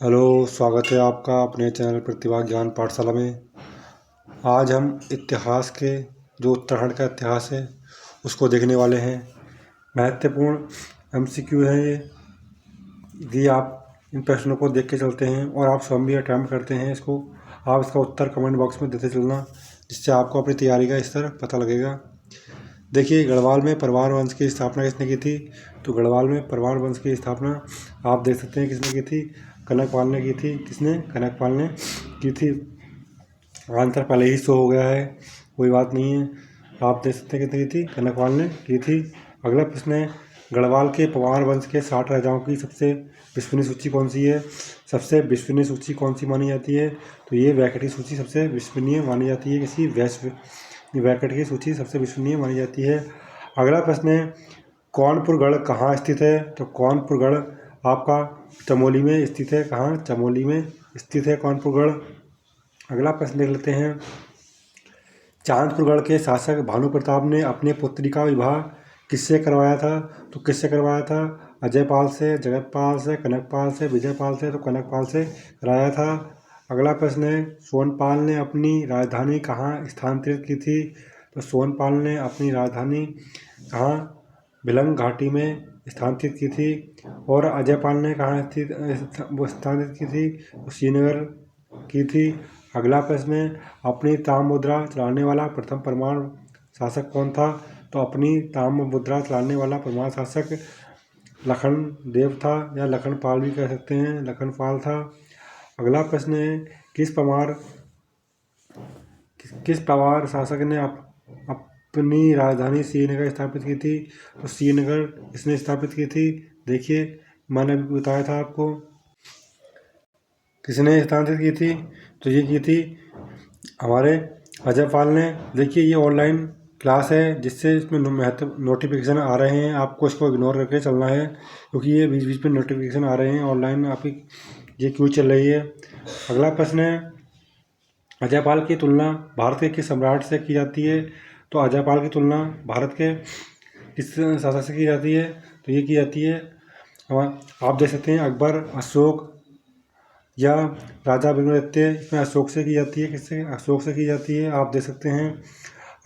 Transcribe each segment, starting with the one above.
Hello, स्वागत है आपका अपने चैनल प्रतिभा ज्ञान पाठशाला में। आज हम इतिहास के जो उत्तराखंड का इतिहास है उसको देखने वाले हैं। महत्वपूर्ण एमसीक्यू है ये। यदि आप इन प्रश्नों को देख के चलते हैं और आप स्वयं भी अटेम्प्ट करते हैं इसको, आप इसका उत्तर कमेंट बॉक्स में देते चलना, जिससे आपको अपनी तैयारी का स्तर पता लगेगा। देखिए, गढ़वाल में परमार वंश की स्थापना किसने की थी? तो गढ़वाल में परमार वंश की स्थापना आप देख सकते हैं किसने की थी। कनकपाल ने की थी। किसने? कनकपाल ने की थी। आंसर पहले ही शो हो गया है, कोई बात नहीं है। आप देख सकते हैं कितनी की थी, कनकपाल ने की थी। अगला प्रश्न है, गढ़वाल के परमार वंश के 60 राजाओं की सबसे विश्वसनीय सूची कौन सी है? सबसे विश्वसनीय सूची कौन सी मानी जाती है? तो ये वैकट की सूची सबसे विश्वसनीय मानी जाती है। किसी वैकट की सूची सबसे विश्वसनीय मानी जाती है। अगला प्रश्न है, कौनपुर गढ़ कहाँ स्थित है? तो कौनपुर गढ़ आपका चमोली में स्थित है। कहाँ? चमोली में स्थित है कौनपुर गढ़। अगला प्रश्न देख लेते हैं, चांदपुर गढ़ के शासक भानु प्रताप ने अपने पुत्री का विवाह किससे करवाया था? तो किससे करवाया था? अजयपाल से, जगतपाल से, कनकपाल से, विजयपाल से? तो कनकपाल से कराया था। अगला प्रश्न है, सोनपाल ने अपनी राजधानी कहाँ स्थानांतरित की थी? तो सोनपाल ने अपनी राजधानी कहाँ? भिलंग घाटी में स्थानांतरित की थी। और अजयपाल ने कहाँ स्थानांतरित की थी? तो श्रीनगर की थी। अगला प्रश्न है, अपनी ताम्र मुद्रा चलाने वाला प्रथम परमार शासक कौन था? तो अपनी ताम्र मुद्रा चलाने वाला परमार शासक लखन देव था, या लखन पाल भी कह सकते हैं, लखन पाल था। अगला प्रश्न है, किस पवार शासक ने अपनी राजधानी श्रीनगर स्थापित की थी? तो श्रीनगर इसने स्थापित की थी। देखिए, मैंने अभी बताया था आपको किसने स्थापित की थी। तो ये की थी हमारे अजयपाल ने। देखिए, ये ऑनलाइन क्लास है जिससे इसमें नोटिफिकेशन आ रहे हैं, आपको इसको इग्नोर करके चलना है, क्योंकि ये बीच बीच में नोटिफिकेशन आ रहे हैं ऑनलाइन आपकी ये क्यों चल रही है। अगला प्रश्न है, अजयपाल की तुलना भारत के किस सम्राट से की जाती है? तो अजयपाल की तुलना भारत के किस शासक से की जाती है? तो ये की जाती है, आप देख सकते हैं, अकबर, अशोक या राजा विक्रमादित्य। इसमें अशोक से की जाती है। किससे? अशोक से की जाती है, आप देख सकते हैं।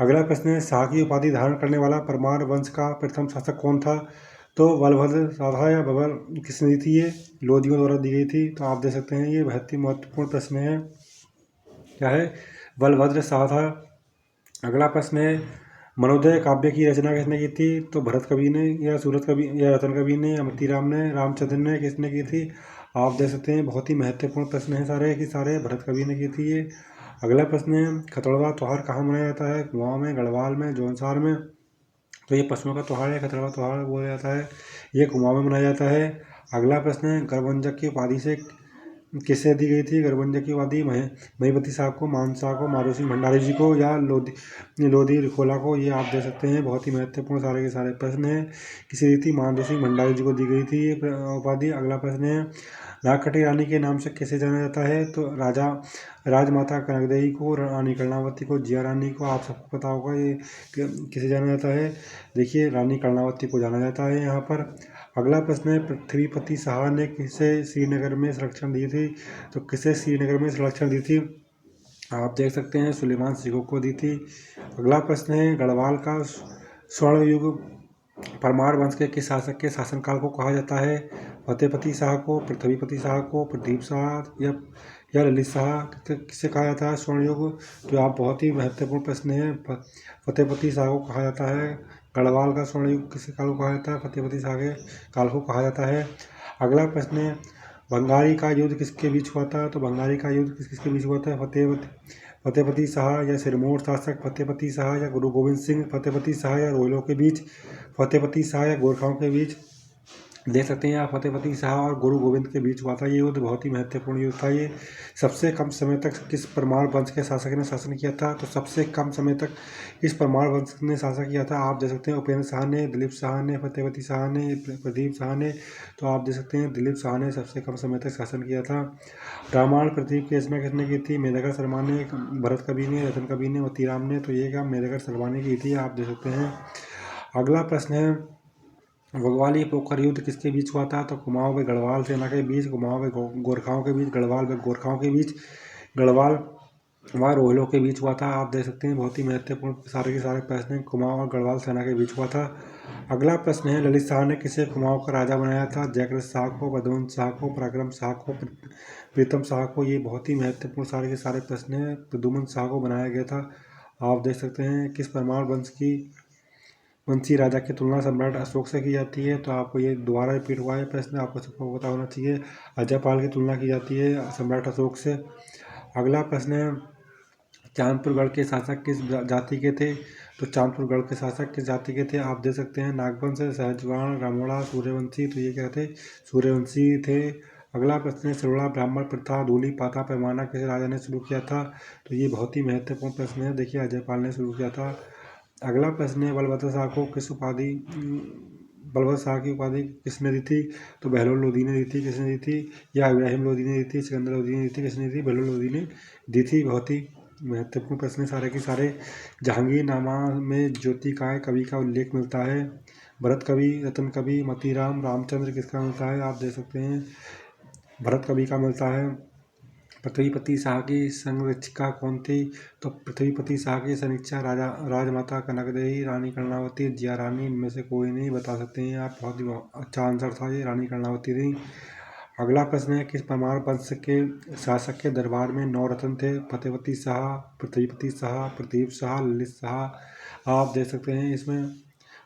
अगला प्रश्न है, शाह की उपाधि धारण करने वाला परमार वंश का प्रथम शासक कौन था? तो बलभद्र शाह या बबर किसने दी थी? ये लोदियों द्वारा दी गई थी। तो आप देख सकते हैं, ये बहुत ही महत्वपूर्ण प्रश्न है। क्या है? बलभद्र शाह था। अगला प्रश्न है, मनोदय काव्य की रचना किसने की थी? तो भरत कवि ने, या सूरत कवि, या रतन कवि ने, या मोतीराम ने, रामचंद्र ने, किसने की थी? आप देख सकते हैं, बहुत ही महत्वपूर्ण प्रश्न है सारे कि सारे भरत कवि ने की थी ये। अगला प्रश्न है, खतौड़वा त्योहार कहाँ मनाया जाता है? कुमाऊं में, गढ़वाल में, जौनसार में? तो ये पशुओं का त्योहार है, खतौड़वा त्योहार बोला जाता है, ये कुमाऊं में मनाया जाता है। अगला प्रश्न है, गढ़बंजक की उपाधि से किसे दी गई थी? गढ़बंजक की उपाधि महिपति साहब को, मान शाह को, माधो सिंह भंडारी जी को, या लोधी रिखोला को? ये आप दे सकते हैं, बहुत ही महत्वपूर्ण सारे के सारे प्रश्न हैं। किसी रीति माधो सिंह भंडारी जी को दी गई थी ये उपाधि। अगला प्रश्न है, नागकटी रानी के नाम से किसे जाना जाता है? तो राजमाता कनकदेवी को, रानी कर्णावती को, जिया रानी को। आप सबको पता होगा ये किसे जाना जाता है। देखिए, रानी कर्णावती को जाना जाता है यहाँ पर। अगला प्रश्न है, पृथ्वीपति शाह ने किसे श्रीनगर में संरक्षण दी थी? तो किसे श्रीनगर में संरक्षण दी थी? आप देख सकते हैं, सुलेमान सिखों को दी थी। अगला प्रश्न है, गढ़वाल का स्वर्ण युग परमार वंश के किस शासक के शासनकाल को कहा जाता है? फतेहपति शाह को, पृथ्वीपति शाह को, प्रदीप शाह या ललित शाह? किसे कहा जाता है स्वर्ण युग? तो आप बहुत ही महत्वपूर्ण प्रश्न है। फतेहपति शाह को कहा जाता है। गढ़वाल का स्वर्ण युग किस काल को कहा जाता है? फतेहपति शाह के काल को कहा जाता है। अगला प्रश्न है, बंगारी का युद्ध किसके बीच हुआ था? तो बंगारी का युद्ध किसके बीच हुआ था? फतेहपति शाह या सिरमौर शासक फतेहपति शाह, या गुरु गोविंद सिंह फतेहपति शाह, या रोहिलों के बीच फतेहपति शाह, या गोरखाओं के बीच? देख सकते हैं आप, फतेहपति शाह और गुरु गोविंद के बीच हुआ था ये युद्ध, बहुत ही महत्वपूर्ण युद्ध था ये। सबसे कम समय तक किस परमार वंश के शासक ने शासन किया था? तो सबसे कम समय तक किस परमार वंश ने शासन किया था? आप देख सकते हैं, उपेंद्र शाह ने, दिलीप शाह ने, फतेहपति शाह ने, प्रदीप शाह ने। तो आप देख सकते हैं, दिलीप शाह ने सबसे कम समय तक शासन किया था। रामायण प्रदीप की रचना किसने की थी? मेधागर शर्मा ने, भरत कवि ने, रतन कवि ने, मोतीराम ने? तो ये क्या मेधागर शर्मा ने की थी, आप देख सकते हैं। अगला प्रश्न है, बग्वाली पोखर युद्ध किसके बीच हुआ था? तो कुमाऊं व गढ़वाल सेना के बीच, कुमाऊं व गोरखाओं के बीच, गढ़वाल व गोरखाओं के बीच, गढ़वाल व रोहिलों के बीच हुआ था। आप देख सकते हैं बहुत ही महत्वपूर्ण सारे के सारे प्रश्न कुमाऊं और गढ़वाल सेना के बीच हुआ था। अगला प्रश्न है, ललित शाह ने किसे कुमाऊं का राजा बनाया था? जयकृत शाह को, बदवंत शाह को, पराक्रम शाह को, प्रीतम शाह को। ये बहुत ही महत्वपूर्ण सारे के सारे प्रश्न हैं। प्रद्युम्न शाह को बनाया गया था। आप देख सकते हैं किस परमार वंशी राजा की तुलना सम्राट अशोक से की जाती है? तो आपको ये दोबारा रिपीट हुआ है प्रश्न, आपको सबको पता होना चाहिए। अजयपाल की तुलना की जाती है सम्राट अशोक से। अगला प्रश्न है, चांदपुर गढ़ के शासक किस जाति के थे? तो चांदपुर गढ़ के शासक किस जाति के थे? आप दे सकते हैं नागवंश, सहजवाण, रामोड़ा, सूर्यवंशी। तो ये क्या थे? सूर्यवंशी थे। अगला प्रश्न है, सरोड़ा ब्राह्मण प्रथा धूली पाता पैमाना किस राजा ने शुरू किया था? तो ये बहुत ही महत्वपूर्ण प्रश्न है। देखिए अजयपाल ने शुरू किया था। अगला प्रश्न है, बलभद्र शाह को किस उपाधि बलभद्र शाह की उपाधि किसने दी थी? तो बहलोल लोधी ने दी थी। किसने दी थी? या इब्राहिम लोधी ने दी थी, सिकंदर लोधी ने दी थी? किसने दी थी? बहलोल लोधी ने दी थी। बहुत ही महत्वपूर्ण प्रश्न सारे के सारे। जहांगीरनामा में ज्योति काय कवि का उल्लेख मिलता है? भरत कवि, रतन कवि, मतीराम, रामचंद्र किसका मिलता है? आप देख सकते हैं भरत कवि का मिलता है। पृथ्वीपति शाह की संरक्षिका कौन थी? तो पृथ्वीपति शाह की संरक्षा राजमाता कनकदेवी, रानी कर्णावती, जिया रानी। इनमें से कोई नहीं बता सकते हैं आप। बहुत ही अच्छा आंसर था ये, रानी कर्णावती थी। अगला प्रश्न है, किस परमार वंश के शासक के दरबार में 9 रत्न थे? फतेहपति शाह, पृथ्वीपति शाह, प्रदीप शाह, ललित शाह। आप देख सकते हैं इसमें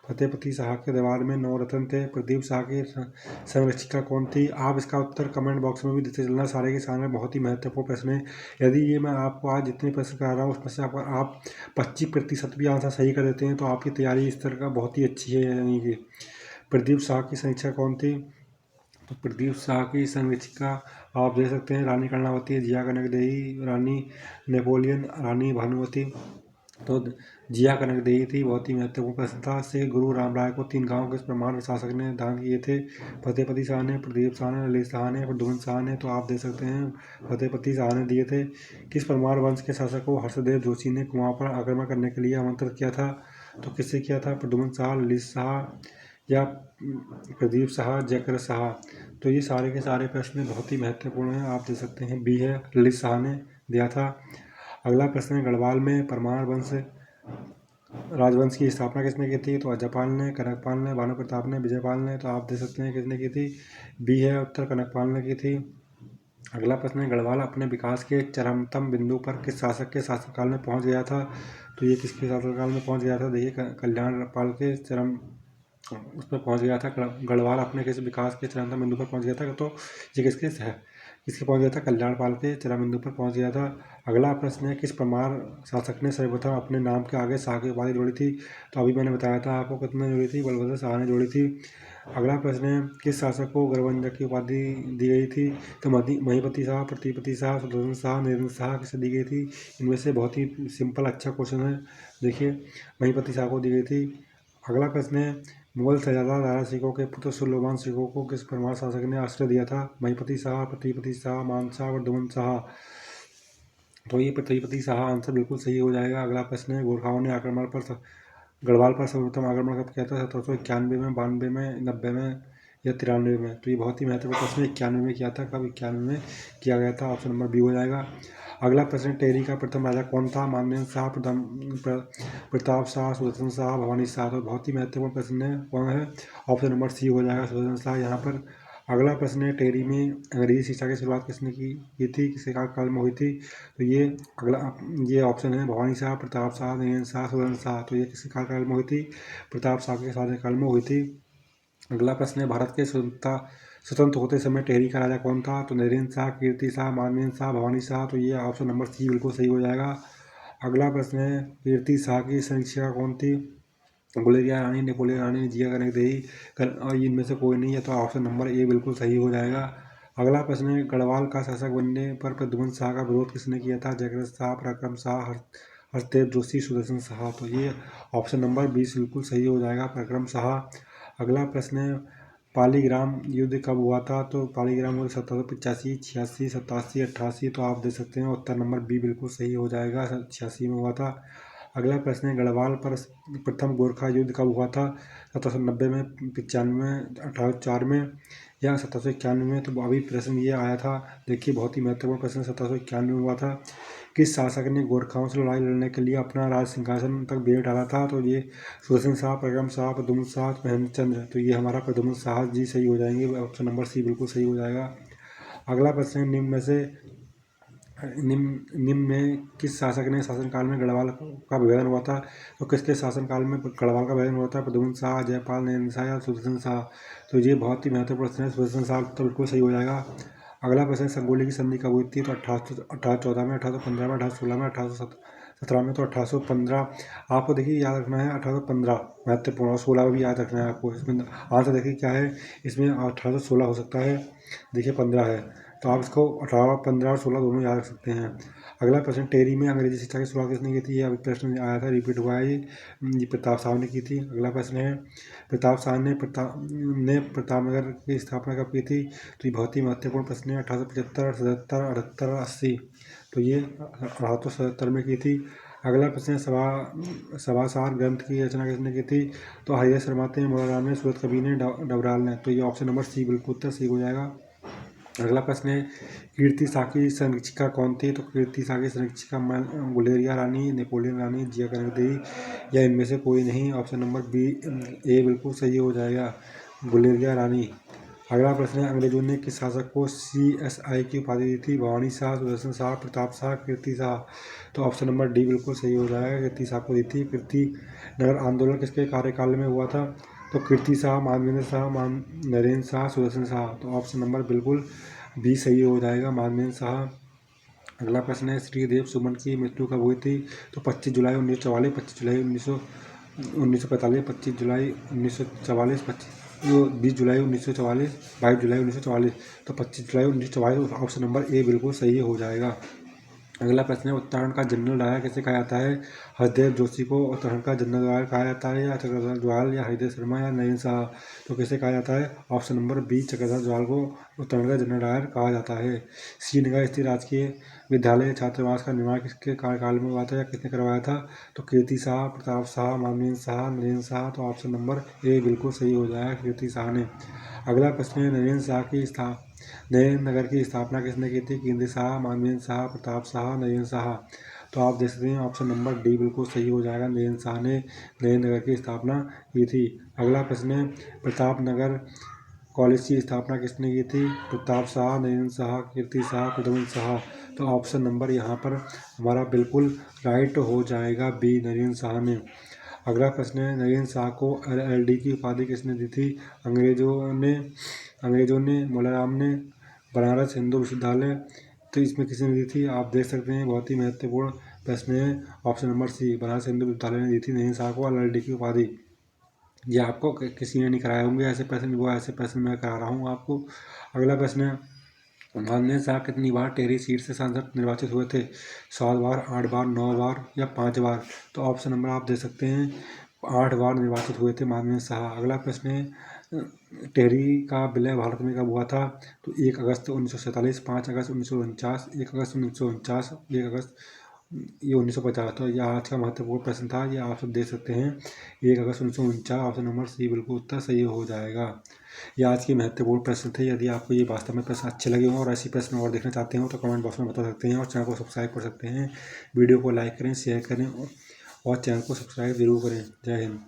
फतेहपति शाह के दरबार में 9 रत्न थे। प्रदीप शाह की संरक्षिका कौन थी? आप इसका उत्तर कमेंट बॉक्स में भी देते चलना। सारे के सारे बहुत ही महत्वपूर्ण प्रश्न है। यदि ये मैं आपको आज जितने प्रश्न करा रहा हूँ उसमें से आप 25% भी आंसर सही कर देते हैं तो आपकी तैयारी इस तरह का बहुत ही अच्छी है। यानी कि प्रदीप शाह की संरक्षिका कौन थी? तो प्रदीप शाह की संरक्षिका आप देख सकते हैं रानी कर्णावती, जिया कनकदेवी, रानी नेपोलियन, रानी भानुमति। तो जिया कनकदेवी थी। बहुत ही महत्वपूर्ण प्रश्न था। से गुरु रामराय को 3 गांव किस प्रमाण शासक ने दान किए थे? फतेहपति शाह ने, प्रदीप शाह ने, ललित शाह ने, प्रद्युम्न शाह ने। तो आप देख सकते हैं फतेहपति शाह ने दिए थे। किस परमार वंश के शासक को हर्षदेव जोशी ने कुमाऊं पर आक्रमण करने के लिए आमंत्रित किया था? तो किससे किया था? प्रद्युम्न शाह, ललित शाह या प्रदीप शाह, जयकृत शाह। तो ये सारे के सारे प्रश्न बहुत ही महत्वपूर्ण हैं। आप देख सकते हैं बी है, ललित शाह ने दिया था। अगला प्रश्न है, गढ़वाल में परमार वंश राजवंश की स्थापना किसने की थी? तो अजयपाल ने, कनकपाल ने, भानु प्रताप ने, विजयपाल ने। तो आप देख सकते हैं किसने की थी? बी है उत्तर, कनकपाल ने की थी। अगला प्रश्न है, गढ़वाल अपने विकास के चरमतम बिंदु पर किस शासक के शासनकाल में पहुंच गया था? तो ये किसके शासनकाल में पहुंच गया था? देखिए कल्याणपाल के चरम उसमें पहुंच गया था। गढ़वाल अपने किस विकास के चरमतम बिंदु पर पहुंच गया था? तो ये किसके पहुंच गया था? कल्याणपाल के चरम बिंदु पर पहुंच गया था। अगला प्रश्न है, किस परमार शासक ने सर्वप्रथम अपने नाम के आगे शाह की उपाधि जोड़ी थी? तो अभी मैंने बताया था आपको कितने जोड़ी थी, बलभद्र शाह ने जोड़ी थी। अगला प्रश्न है, किस शासक को गौरवंजक की उपाधि दी गई थी? तो महीपति शाह, पृथ्वीपति शाह, सुदर्शन शाह, नरेंद्र शाह किसे दी गई थी? इनमें से बहुत ही सिंपल अच्छा क्वेश्चन है। देखिए महीपति शाह को दी गई थी। अगला प्रश्न है, मुगल शहजादा दारा शिकोह के पुत्र सुलेमान शिकोह को किस परमार शासक ने आश्रय दिया था? महीपति शाह, पृथ्वीपति शाह, मानशाह, वर्धमान शाह। तो ये पृथ्वीपति शाह आंसर बिल्कुल सही हो जाएगा। अगला प्रश्न है, गोरखाओं ने आक्रमण पर गढ़वाल पर सर्वप्रथम आक्रमण कब किया था? 1791 में, 92 में, 90 में या 93 में? तो ये बहुत ही महत्वपूर्ण प्रश्न 91 में किया था। कब? 91 में किया गया था। ऑप्शन नंबर बी हो जाएगा। अगला प्रश्न, टेरी का प्रथम राजा कौन था? मानवेंद्र शाह, प्रताप शाह, सुदर्शन शाह, भवानी शाह। तो बहुत ही महत्वपूर्ण प्रश्न है, कौन है? ऑप्शन नंबर सी हो जाएगा, सुदर्शन शाह यहाँ पर। अगला प्रश्न है, टेरी में अंग्रेजी शिक्षा की शुरुआत किसने की थी? किसके काल में हुई थी? तो ये ऑप्शन है, भवानी शाह, प्रताप शाह, नरेंद्र शाह, सुदर्शन शाह। तो ये किसके काल में हुई थी? प्रताप शाह के शासनकाल में हुई थी। अगला प्रश्न है, भारत के स्वतंत्र होते समय टेहरी का राजा कौन था? तो नरेंद्र शाह, कीर्ति शाह, मानवेंद्र शाह, भवानी शाह। तो ये ऑप्शन नंबर सी बिल्कुल सही हो जाएगा। अगला प्रश्न है, कीर्ति शाह की संरक्षिका कौन थी? गुलेरिया रानी, नेपोलियन रानी, जिया कनकदेवी और इनमें से कोई नहीं है। तो ऑप्शन नंबर ए बिल्कुल सही हो जाएगा। अगला प्रश्न है, गढ़वाल का शासक बनने पर प्रद्युम्न शाह का विरोध किसने किया था? जयकृत शाह, पराक्रम शाह, हरदेव जोशी, सुदर्शन शाह। तो ये ऑप्शन नंबर 20 बिल्कुल सही हो जाएगा, पराक्रम शाह। अगला प्रश्न है, पालीग्राम युद्ध कब हुआ था? तो पालीग्राम युद्ध 1785, 86, 87, 88। तो आप देख सकते हैं उत्तर नंबर बी बिल्कुल सही हो जाएगा, 86 में हुआ था। अगला प्रश्न है, गढ़वाल पर प्रथम गोरखा युद्ध कब हुआ था? 1790 में, 95 में, 1804 में या 1791 में? तो अभी प्रश्न ये आया था। देखिए बहुत ही महत्वपूर्ण प्रश्न 1791 में हुआ था। किस शासक ने गोरखाओं से लड़ाई लड़ने के लिए अपना राज सिंहासन तक बेड़ डाला था? तो ये सुदर्शन शाह, प्रगम शाह, प्रद्युम्न शाह, महेंद्र चंद्र। तो ये हमारा प्रद्युम्न शाह जी सही हो जाएंगे। ऑप्शन नंबर सी बिल्कुल सही हो जाएगा। अगला प्रश्न है, निम्न में किस शासक ने शासनकाल में गढ़वाल का विभाजन हुआ था? तो किसके शासनकाल में गढ़वाल का विभाजन हुआ था? प्रद्युम्न शाह, जयपाल, नरेंद्र शाह या सुदर्शन शाह? तो ये बहुत ही महत्वपूर्ण प्रश्न है। सुदर्शन शाह तो बिल्कुल सही हो जाएगा। अगला प्रश्न, संगोली की संधि कब हुई थी? तो 1814 में, 1815 में, 1816 में, 1817 में? तो 1815 आपको देखिए याद रखना है। 1815 महत्वपूर्ण, और 16 भी याद रखना है आपको। इसमें आंसर देखिए क्या है, इसमें 1816 हो सकता है, देखिए 15 है, तो आप इसको 18, 15 और 16 दोनों याद रख सकते हैं। अगला प्रश्न, टेरी में अंग्रेजी शिक्षा की शुरुआत किसने की थी? ये अभी प्रश्न आया था, रिपीट हुआ है ये प्रताप शाह ने की थी। अगला प्रश्न है, प्रताप शाह ने प्रतापनगर की स्थापना कब की थी? तो ये बहुत ही महत्वपूर्ण प्रश्न है। 1875, 77, 78, 80। तो ये 1877 में की थी। अगला प्रश्न है, सभासार ग्रंथ की रचना किसने की थी? तो हरिहर शर्मा ने, मोला राम ने, सूरत कवि ने, डबराल ने। तो ये ऑप्शन नंबर सी बिल्कुल उत्तर सही हो जाएगा। अगला प्रश्न है, कीर्ति शाह की संरक्षिका कौन थी? तो कीर्ति शाह की संरक्षिका गुलेरिया रानी, नेपोलियन रानी, जिया कनक देवी या इनमें से कोई नहीं? ऑप्शन नंबर बी ए बिल्कुल सही हो जाएगा, गुलेरिया रानी। अगला प्रश्न है, अंग्रेजों ने किस शासक को CSI की उपाधि दी थी? भवानी शाह, सुदर्शन शाह, प्रताप शाह, कीर्ति शाह? तो ऑप्शन नंबर डी बिल्कुल सही हो जाएगा, कीर्ति शाह को दी थी। कीर्ति नगर आंदोलन किसके कार्यकाल में हुआ था? तो कीर्ति शाह, मानवेंद्र शाह, नरेंद्र शाह, सुदर्शन शाह? तो ऑप्शन नंबर बिल्कुल बी सही हो जाएगा, मानवेंद्र शाह। अगला प्रश्न है, श्रीदेव सुमन की मृत्यु कब हुई थी? तो 25 जुलाई 1944, 25 जुलाई 1945, 25 जुलाई 1944, 20 जुलाई 1944, 22 जुलाई 1944? तो 25 जुलाई 1944 ऑप्शन नंबर ए बिल्कुल सही हो जाएगा। अगला प्रश्न है, उत्तराखंड का जनरल डायर किसे कहा जाता है? हरदेव जोशी को उत्तराखंड का जनरल डायर कहा जाता है, या चक्रधर जवाल, या हरिदेव शर्मा, या नरेंद्र शाह? तो किसे कहा जाता है? ऑप्शन नंबर बी चक्रधर जवाल को उत्तराखंड का जनरल डायर कहा जाता है। श्रीनगर स्थित राजकीय विद्यालय छात्रावास का निर्माण किसके कार्यकाल में हुआ था, या किसने करवाया था? तो कीर्ति शाह, प्रताप शाह, मानवेंद्र शाह, नरेंद्र शाह? तो ऑप्शन नंबर ए बिल्कुल सही हो जाएगा, कीर्ति शाह ने। अगला प्रश्न है, नरेंद्र नगर की स्थापना किसने की थी? कीर्ति शाह, मानवेंद्र शाह, प्रताप शाह, नरेंद्र शाह? तो आप देख सकते हैं ऑप्शन नंबर डी बिल्कुल सही हो जाएगा, नरेंद्र शाह ने नरेंद्र नगर की स्थापना की थी। अगला प्रश्न है, प्रताप नगर कॉलेज की स्थापना किसने की थी? प्रताप शाह, नरेंद्र शाह, कीर्ति शाह, प्रद्युम्न शाह? तो ऑप्शन नंबर यहाँ पर हमारा बिल्कुल राइट हो जाएगा, बी नरेंद्र शाह ने। अगला प्रश्न है, नरेंद्र शाह को LLD की उपाधि किसने दी थी? अंग्रेजों ने, मोला राम ने, बनारस हिंदू विश्वविद्यालय? तो इसमें किसने दी थी? आप देख सकते हैं, बहुत ही महत्वपूर्ण प्रश्न है। Option number C Banaras Hindu विश्वविद्यालय ने दी थी नरेंद्र शाह को LLD की उपाधि। ये आपको किसी ने नहीं कराए होंगे ऐसे प्रश्न, वो ऐसे प्रश्न मैं करा रहा हूँ आपको। अगला प्रश्न है, नरेंद्र शाह कितनी बार टेहरी सीट से सांसद निर्वाचित हुए थे? 7 बार, 8 बार, 9 बार या 5 बार? तो ऑप्शन नंबर आप दे सकते हैं, 8 बार निर्वाचित हुए थे माननीय शाह। अगला प्रश्न है, टेहरी का विलय भारत में कब हुआ था? तो 1 अगस्त 1947, 5 अगस्त 1949, 1 अगस्त 1949, 1 अगस्त ये 1950। तो यह आज का महत्वपूर्ण प्रश्न था, ये आप सब देख सकते हैं, 1 अगस्त 1949 ऑप्शन नंबर सी बिल्कुल उत्तर सही हो जाएगा। ये आज की महत्वपूर्ण प्रश्न थे। यदि आपको ये वास्तव में प्रश्न अच्छे लगे हों और ऐसी प्रश्न और देखना चाहते हो तो कमेंट बॉक्स में बता सकते हैं, और चैनल को सब्सक्राइब कर सकते हैं। वीडियो को लाइक करें, शेयर करें और चैनल को सब्सक्राइब जरूर करें। जय हिंद।